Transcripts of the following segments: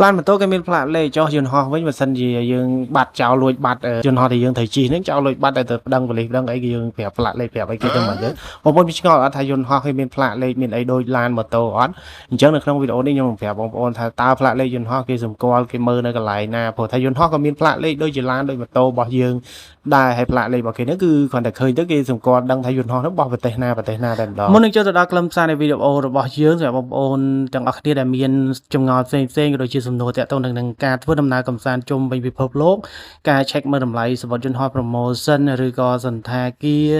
ឡានម៉ូតូគេមានផ្លាកលេខចុះយន្តហោះវិញបើសិនជាយើងបាត់ចោលលួចបាត់យន្តហោះដែលយើងត្រូវជិះហ្នឹងចោលលួចបាត់តែទៅប្តឹងប៉ូលីសប្តឹងអីគេយើងប្រាប់ផ្លាកលេខប្រាប់អីគេទៅមិនទៅបងប្អូនមានឆ្ងល់អត់ថាយន្តហោះគេមានផ្លាកលេខមានអីដូចឡានម៉ូតូអត់អញ្ចឹងនៅក្នុងវីដេអូនេះខ្ញុំនឹងប្រាប់បងប្អូនថាតើផ្លាកលេខយន្តហោះគេសម្គាល់គេមើលនៅកន្លែងណាព្រោះថាយន្តហោះក៏មានផ្លាកលេខដូចជាឡានដូចម៉ូតូរបស់យើងដែរហើយផ្លាកលេខរបស់គេហ្នឹងគឺគ្រាន់តែឃើញទៅគេសម្គាល់ដឹងថាយន្តហោះហ្នឹងបោះប្រទេសណាតែម្ដងមុននឹងចូលទៅដល់ខ្លឹមសារនៃវីដេអូរបស់យើងសម្រាប់បងប្អូនទាំងអស់គ្នាដែលមានចម្ងល់ផ្សេងៗក៏ដូចជាសំណួរទាក់ទងនឹងការធ្វើដំណើរកំសាន្តជុំវិញពិភពលោកការ check មើលតម្លៃសម្បត្តិយន្តហោះ promotion ឬក៏សន្តាគារ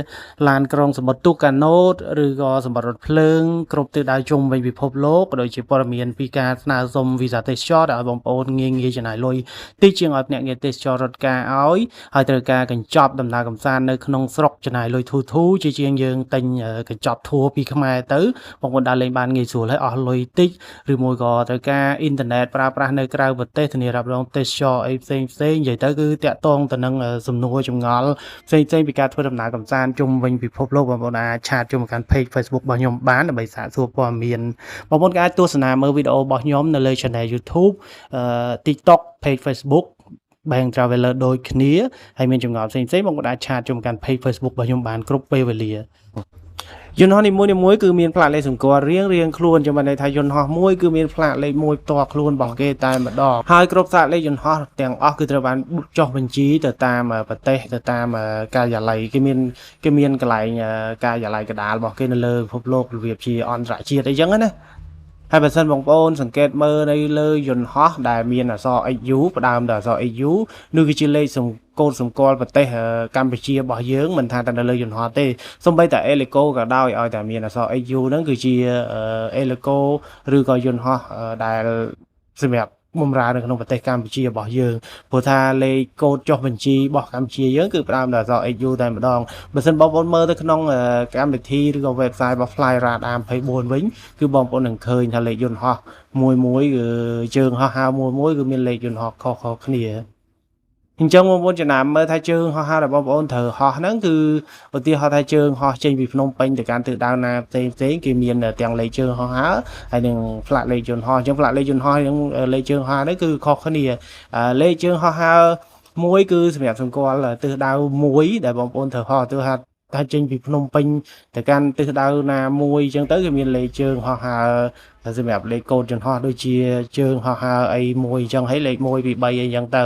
ឡានក្រុងសម្បត្តិទូកកាណូតឬក៏សម្បត្តិរថភ្លើងគ្រប់ទិសដៅជុំវិញពិភពលោកក៏ដូចជាព័ត៌មានពីការស្នើសុំ visa ទេសចរឲ្យបងប្អូនងាយចំណាយលុយតិចជាងឲ្យភ្នាក់ងារទេសចររត់ការឲ្យហើយត្រូវការកញ្ចប់ដំណើរកំសាន្តនៅក្នុងស្រុកចំណាយលុយធូរជាជាងយើងទិញកញ្ចប់ធัวពីខ្មែរទៅបងប្អូនដើរលេងបានងាយស្រួលហើយអស់លុយតិចឬមួយក៏ត្រូវការអ៊ីនធឺណិតប្រើប្រាស់នៅក្រៅប្រទេសធានារ៉ាប់រងទេសចរអីផ្សេងនិយាយទៅគឺតាក់ទងទៅនឹងសំណួរចម្ងល់ផ្សេងពីការធ្វើដំណើរកំសាន្តជុំវិញពិភពលោកបងប្អូនអាចឆាតជុំកាន់ page Facebook របស់ខ្ញុំបានដើម្បីសាកសួរព័ត៌មានបងប្អូនក៏អាចទស្សនាមើលវីដេអូរបស់ខ្ញុំនៅលើ channel YouTube TikTok page Facebook Bank Traveler ដូចគ្នាហើយមានចម្ងល់ផ្សេងបងប្អូនអាចឆាតជុំកាន់ page Facebook របស់ខ្ញុំបានគ្រប់ពេលវេលាយន្តហោះនីមួយៗគឺមានផ្លាកលេខសម្គាល់រៀងខ្លួនចាំមិនន័យថាយន្តហោះមួយគឺមានផ្លាកលេខមួយផ្ទាល់ខ្លួនរបស់គេតែម្ដងហើយគ្រប់ផ្លាកលេខយន្តហោះទាំងអស់គឺត្រូវបានចុះបញ្ជីទៅតាមប្រទេសទៅតាមការិយាល័យគេមានកន្លែងការិយាល័យកណ្ដាលរបស់គេនៅលើពិភពលោករបៀបជាអន្តរជាតិអីចឹងណាហើយបើសិនបងប្អូនសង្កេតមើលនៅលើយន្តហោះដែលមានអក្សរ XU ផ្ដើមដោយអក្សរ XU នោះគឺជាលេខកូដសម្គាល់ប្រទេសកម្ពុជារបស់យើងមិនថាតែនៅលើយន្តហោះទេសូម្បីតែ Eleco ក៏ដោយឲ្យតែមានអក្សរ XU ហ្នឹងគឺជា Eleco ឬក៏យន្តហោះដែលសម្រាប់បម្រើនៅក្នុងប្រទេសកម្ពុជារបស់យើងព្រោះថាលេខកូដចុះបញ្ជីរបស់កម្ពុជាយើងគឺផ្ដើមដោយអក្សរ XU តែម្ដងបើសិនបងប្អូនមើលទៅក្នុងកម្មវិធីឬក៏ website របស់ Flyradar 24វិញគឺបងប្អូននឹងឃើញថាលេខយន្តហោះមួយគឺជើងហោះហើរមួយគឺមានលេខយន្តហោះខុសគ្នាអញ្ចឹងបងប្អូនចំណាំមើលថាជើងហោះហើររបស់បងប្អូនត្រូវហោះហ្នឹងគឺឧទាហរណ៍ថាជើងហោះចេញពីភ្នំពេញទៅកាន់ទិសដៅណាផ្សេងគេមានទាំងលេខជើងហោះហើរហើយនឹងផ្លាកលេខយន្តហោះអញ្ចឹងផ្លាកលេខយន្តហោះនិងលេខជើងហោះហ្នឹងគឺខុសគ្នាលេខជើងហោះហើរមួយគឺសម្រាប់សម្គាល់ទិសដៅមួយដែលបងប្អូនត្រូវហោះទៅថាចេញពីភ្នំពេញទៅកាន់ទិសដៅណាមួយអញ្ចឹងទៅគេមានលេខជើងហោះហើរសម្រាប់លេខកូដយន្តហោះដូចជាជើងហោះហើរអីមួយអញ្ចឹងហើយលេខ1 2 3អីអញ្ចឹងទៅ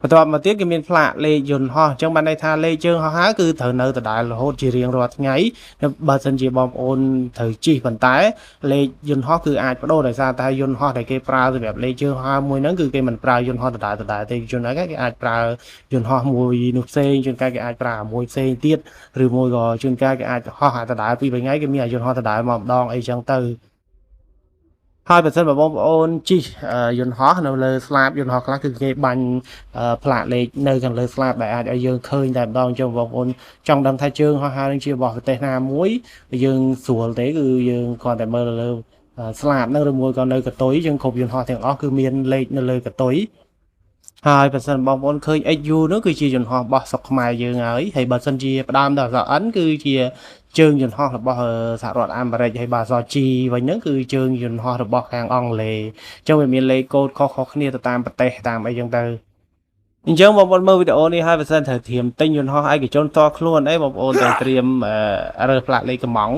បន្ទាប់មកទៀតគេមានផ្លាកលេខយន្តហោះអញ្ចឹងបានន័យថាលេខជើងហោះហើរគឺត្រូវនៅដដែលរហូតជារៀងរាល់ថ្ងៃបើសិនជាបងប្អូនត្រូវជិះប៉ុន្តែលេខយន្តហោះគឺអាចបដូរដោយសារតែយន្តហោះដែលគេប្រើសម្រាប់លេខជើងហោះហើរមួយហ្នឹងគឺគេមិនប្រើយន្តហោះដដែលទេជួនកាលគេអាចប្រើយន្តហោះមួយនោះផ្សេងជួនកាលគេអាចប្រើមួយផ្សេងទៀតឬមួយក៏ជួនកាលគេអាចហោះដដែល2 3ថ្ងៃគេមានយន្តហោះដដែលមកម្ដងអីចឹងទៅហើយបើសិនបងប្អូនជិះយន្តហោះនៅលើស្លាបយន្តហោះខ្លះគឺគេបាញ់ផ្លាកលេខនៅខាងលើស្លាបដែលអាចឲ្យយើងឃើញតែម្ដងចឹងបងប្អូនចង់ដឹងថាជើងហោះហើរនឹងជារបស់ប្រទេសណាមួយយើងស្រួលទេគឺយើងគ្រាន់តែមើលលើស្លាបហ្នឹងឬមួយក៏នៅកតុយយើងគ្រប់យន្តហោះទាំងអស់គឺមានលេខនៅលើកតុយហើយបើសិនបងប្អូនឃើញ XU នោះគឺជាយន្តហោះរបស់ស្រុកខ្មែរយើងហើយបើសិនជាផ្ដើមដោយអក្សរ N គឺជាជើងយន្តហោះរបស់សហរដ្ឋអាមេរិកហើយបើអក្សរ G វិញហ្នឹងគឺជើងយន្តហោះរបស់ខាងអង់គ្លេសអញ្ចឹងវាមានលេខកូដខុសគ្នាទៅតាមប្រទេសតាមអីចឹងទៅអញ្ចឹងបងប្អូនមើលវីដេអូនេះហើយបើសិនត្រូវត្រៀមទិញយន្តហោះឯកជនតខ្លួនអីបងប្អូនត្រូវត្រៀមរើសផ្លាកលេខកំង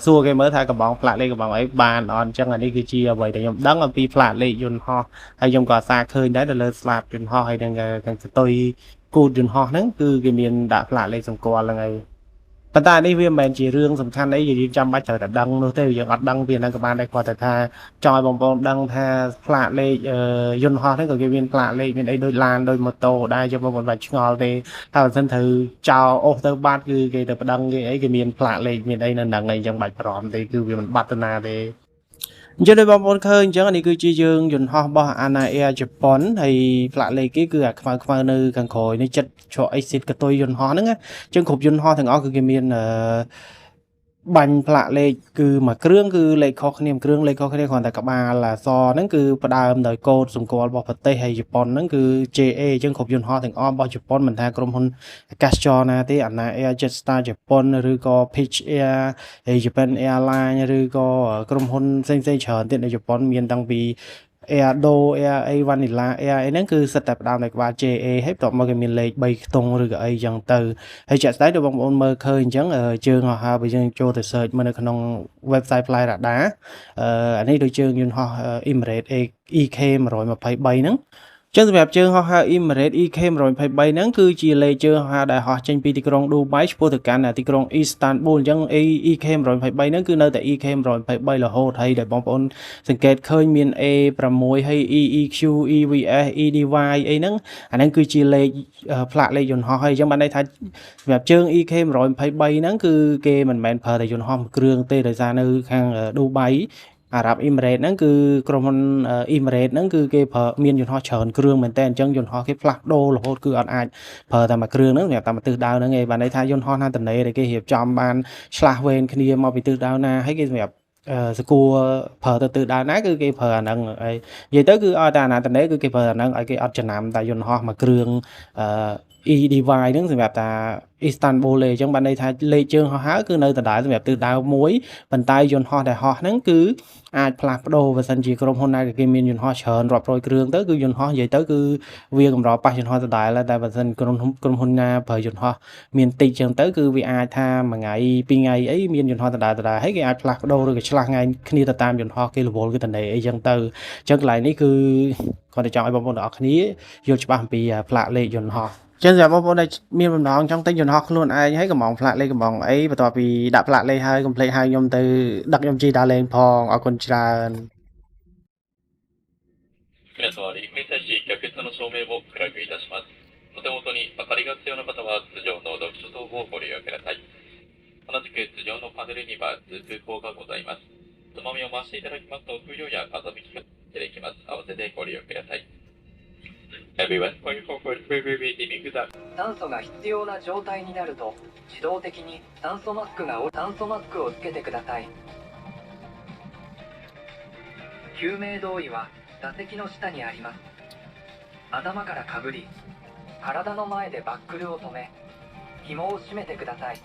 សួរគេមើលថាកំងផ្លាកលេខកំងអីបានអត់អញ្ចឹងអានេះគឺជាអ្វីដែលខ្ញុំដឹងអំពីផ្លាកលេខយន្តហោះហើយខ្ញុំក៏សារឃើញដែរនៅលើស្លាបយន្តហោះហើយនឹងខាងស្ទុយគូតយន្តហោះហ្នឹងគឺគេមានដាក់ផ្លាកលេខសម្គាល់ហ្នឹងហើយប៉ុន្តែនេះវាមិនមែនជារឿងសំខាន់អីយើងចាំបាច់ត្រូវតែដឹងនោះទេយើងអត់ដឹងពីហ្នឹងក៏បានដែរគាត់តែថាចង់ឲ្យបងប្អូនដឹងថាផ្លាកលេខយន្តហោះហ្នឹងក៏គេមានផ្លាកលេខមានអីដូចឡានដូចម៉ូតូដែរយើងបងប្អូនបាច់ឆ្ងល់ទេតែបើមិនទៅចោលអូសទៅបាត់គឺគេទៅប្តឹងគេអីគេមានផ្លាកលេខមានអីនៅហ្នឹងអីចឹងបាច់បារម្ភទេគឺវាមិនបាត់ទៅណាទេអញ្ចឹងដូចបងប្អូនឃើញអញ្ចឹងនេះគឺជាយើងយន្តហោះរបស់ ANA Air ជប៉ុនហើយផ្លាកលេខគេគឺអាខ្មៅនៅខាងក្រោយនេះចិត្តច្រក exit កតុយយន្តហោះហ្នឹងអញ្ចឹងគ្រប់យន្តហោះទាំងអស់គឺគេមានបាញ់ផ្លាកលេខគឺមួយគ្រឿងគឺលេខខុសគ្នាមួយគ្រឿងលេខខុសគ្នាគ្រាន់តែក្បាលអក្សរហ្នឹងគឺផ្ដើមដោយកូដសម្គាល់របស់ប្រទេសហើយជប៉ុនហ្នឹងគឺ JA អញ្ចឹងគ្រប់យន្តហោះទាំងអស់របស់ជប៉ុនមិនថាក្រុមហ៊ុនអាកាសចរណាទេ ANA Air Jetstar ជប៉ុនឬក៏ Peach Air ហើយ Japan Airline ឬក៏ក្រុមហ៊ុនផ្សេងច្រើនទៀតនៅជប៉ុនមានតាំងពី Air Do Air A Vanilla Air អីហ្នឹងគឺសិតតែផ្ដើមដោយក្បាល JA ហើយបន្ទាប់មកគេមានលេខ3ខ្ទង់ឬក៏អីចឹងទៅហើយជាក់ស្ដែងដូចបងប្អូនមើលឃើញអញ្ចឹងជើងហោះហើរបើយើងចូលទៅ search មើលនៅក្នុង website Fly Radar អានេះដូចជើងយន្តហោះ Emirates EK 123ហ្នឹងចឹងសម្រាប់ជើងហោះហើរ Emirates EK 123ហ្នឹងគឺជាលេខជើងហោះហើរដែលហោះចេញពីទីក្រុង Dubai ឆ្ពោះទៅកាន់ទីក្រុង Istanbul អញ្ចឹង EK 123ហ្នឹងគឺនៅតែ EK 123រហូតហើយដែលបងប្អូនសង្កេតឃើញមាន A6 ហើយ EEQ EVS EDY អីហ្នឹងអាហ្នឹងគឺជាលេខផ្លាកលេខយន្តហោះហើយអញ្ចឹងបានន័យថាសម្រាប់ជើង EK 123ហ្នឹងគឺគេមិនមែនប្រើតែយន្តហោះមួយគ្រឿងទេដោយសារនៅខាង Dubai អារ៉ាប់អ៊ីមីរ៉េតហ្នឹងគឺក្រុមហ៊ុនអ៊ីមីរ៉េតហ្នឹងគឺគេប្រើមានយន្តហោះច្រើនគ្រឿងមែនតើអញ្ចឹងយន្តហោះគេផ្លាស់ប្ដូររហូតគឺអត់អាចប្រើតែមួយគ្រឿងហ្នឹងសម្រាប់តាមទិសដៅហ្នឹងឯងបានន័យថាយន្តហោះណាតនេដែលគេរៀបចំបានឆ្លាស់វែងគ្នាមកពីទិសដៅណាហើយគេសម្រាប់សកួរប្រើទៅទិសដៅណាគឺគេប្រើអាហ្នឹងហើយនិយាយទៅគឺឲ្យតែអាណាតនេគឺគេប្រើអាហ្នឹងឲ្យគេអត់ចំណាំតែយន្តហោះមួយគ្រឿងEDY ហ្នឹងសម្រាប់តា Istanbul ទេអញ្ចឹងបានន័យថាលេខជើងហោះហើរគឺនៅដដែលសម្រាប់ទិសដៅមួយប៉ុន្តែយន្តហោះដែលហោះហ្នឹងគឺអាចផ្លាស់ប្ដូរបើសិនជាក្រុមហ៊ុនណាគេមានយន្តហោះច្រើនរាប់រយគ្រឿងទៅគឺយន្តហោះនិយាយទៅគឺវាកម្រប៉ះយន្តហោះដដែលតែបើសិនក្រុមហ៊ុនណាប្រើយន្តហោះមានតិចចឹងទៅគឺវាអាចថាមួយថ្ងៃពីរថ្ងៃអីមានយន្តហោះដដែលហើយគេអាចផ្លាស់ប្ដូរឬក៏ឆ្លាស់ថ្ងៃគ្នាទៅតាមយន្តហោះគេរវល់គឺតនេអីចឹងទៅអញ្ចឹងកន្លែងនេះគឺគាត់តែចង់ឲ្យបងប្អូនទាំងអស់គ្នាយល់ច្បាស់អំពីផ្លាកលេខយន្តហោះចឹងសម្រាប់បងប្អូនដែលមានបំណងចង់ទិញយន្តហោះខ្លួនឯងហើយកំងផ្លាកលេខកំងអីបន្ទាប់ពីដាក់ផ្លាកលេខហើយកុំភ្លេចហៅខ្ញុំទៅដឹកខ្ញុំជិះដើរលេងផងអរគុណច្រើន皆様リクエストし客室の照明を暗くいたします。お手元に明かりが必要な方は通常の読書灯をご利用ください。同じく通常のパネルには通風口がございます。つまみを回していただきますと風量や風向きが出てきます。合わせてご利用ください。Everyone, going forward, we will be dimming the 酸素が必要な状態になると自動的に酸素マスクをつけてください。救命胴衣は座席の下にあります。頭からかぶり、体の前でバックルを止め、紐を締めてください。